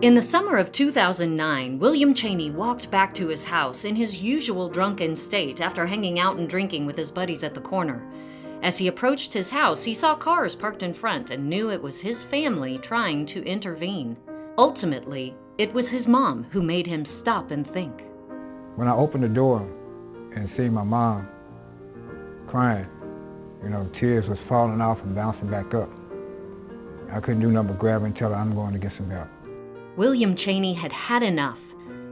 In the summer of 2009, William Cheney walked back to his house in his usual drunken state after hanging out and drinking with his buddies at the corner. As he approached his house, he saw cars parked in front and knew it was his family trying to intervene. Ultimately, it was his mom who made him stop and think. When I opened the door and see my mom crying, tears was falling off and bouncing back up, I couldn't do nothing but grab her and tell her I'm going to get some help. William Cheney had had enough.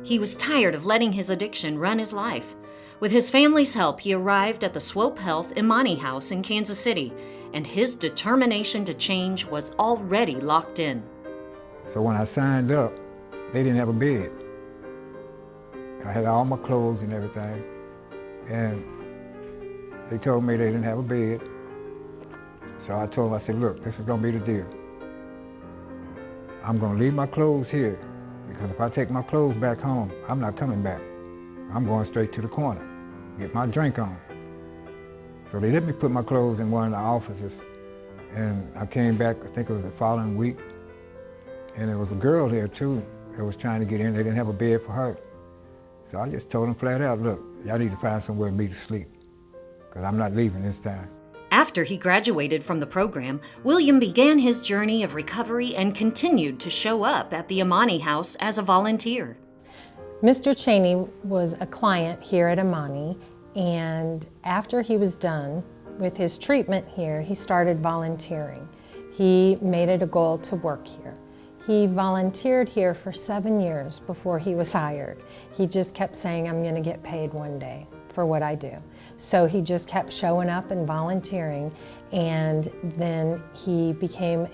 He was tired of letting his addiction run his life. With his family's help, he arrived at the Swope Health Imani House in Kansas City, and his determination to change was already locked in. So when I signed up, they didn't have a bed. I had all my clothes and everything, and they told me they didn't have a bed. So I told them, I said, look, this is gonna be the deal. I'm gonna leave my clothes here, because if I take my clothes back home, I'm not coming back. I'm going straight to the corner, get my drink on. So they let me put my clothes in one of the offices, and I came back, I think it was the following week, and there was a girl there too that was trying to get in. They didn't have a bed for her. So I just told them flat out, look, y'all need to find somewhere for me to sleep, because I'm not leaving this time. After he graduated from the program, William began his journey of recovery and continued to show up at the Imani House as a volunteer. Mr. Cheney was a client here at Imani, and after he was done with his treatment here, he started volunteering. He made it a goal to work here. He volunteered here for 7 years before he was hired. He just kept saying, I'm gonna get paid one day for what I do. So he just kept showing up and volunteering, and then he became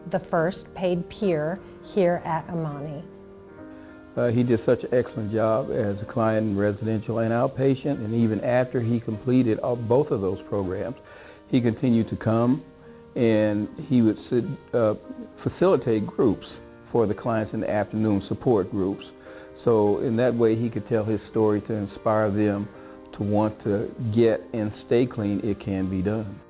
the first paid peer here at Imani. He did such an excellent job as a client in residential and outpatient, and even after he completed both of those programs, he continued to come and he would facilitate groups for the clients in the afternoon, support groups. So in that way he could tell his story to inspire them to want to get and stay clean. It can be done.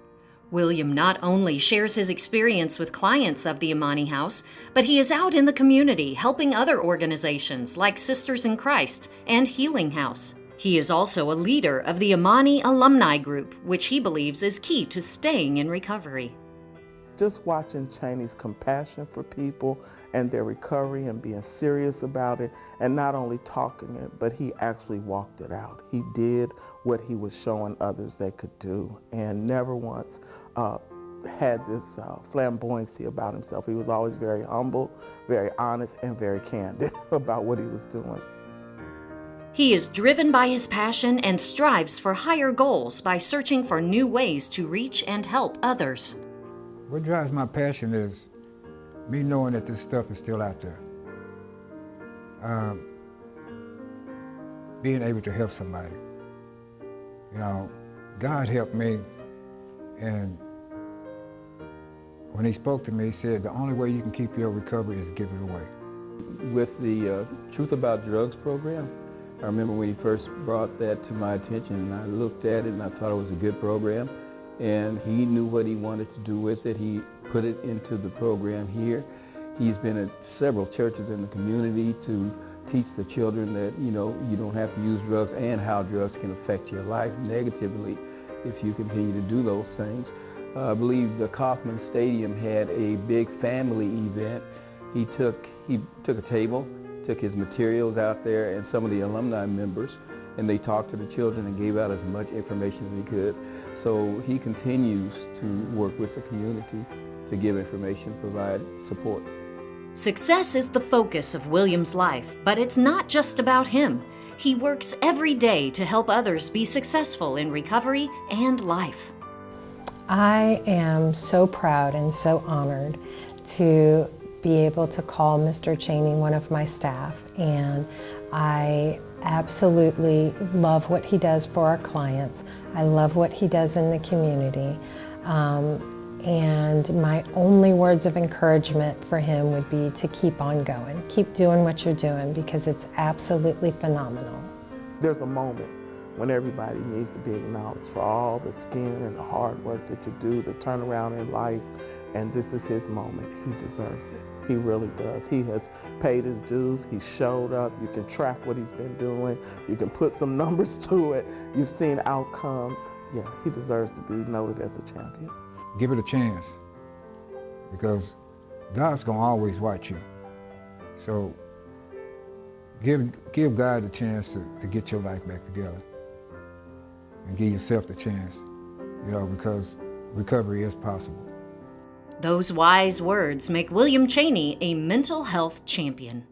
William not only shares his experience with clients of the Imani House, but he is out in the community helping other organizations like Sisters in Christ and Healing House. He is also a leader of the Imani Alumni Group, which he believes is key to staying in recovery. Just watching Cheney's compassion for people and their recovery and being serious about it, and not only talking it, but he actually walked it out. He did what he was showing others they could do, and never once had this flamboyancy about himself. He was always very humble, very honest, and very candid about what he was doing. He is driven by his passion and strives for higher goals by searching for new ways to reach and help others. What drives my passion is me knowing that this stuff is still out there. Being able to help somebody. God helped me, and when he spoke to me, he said, the only way you can keep your recovery is give it away. With the Truth About Drugs program, I remember when he first brought that to my attention, and I looked at it and I thought it was a good program, and he knew what he wanted to do with it. He put it into the program here. He's been at several churches in the community to teach the children that, you don't have to use drugs and how drugs can affect your life negatively if you continue to do those things. I believe the Kauffman Stadium had a big family event. He took a table, took his materials out there and some of the alumni members, and they talked to the children and gave out as much information as he could. So he continues to work with the community to give information, provide support. Success is the focus of William's life, but it's not just about him. He works every day to help others be successful in recovery and life. I am so proud and so honored to be able to call Mr. Cheney one of my staff, and I absolutely love what he does for our clients. I love what he does in the community. And my only words of encouragement for him would be to keep on going. Keep doing what you're doing, because it's absolutely phenomenal. There's a moment when everybody needs to be acknowledged for all the skin and the hard work that you do, the turnaround in life, and this is his moment. He deserves it. He really does. He has paid his dues. He showed up. You can track what he's been doing. You can put some numbers to it. You've seen outcomes. Yeah, he deserves to be noted as a champion. Give it a chance, because God's gonna always watch you. So give God a chance to get your life back together, and give yourself the chance, because recovery is possible. Those wise words make William Chaney a mental health champion.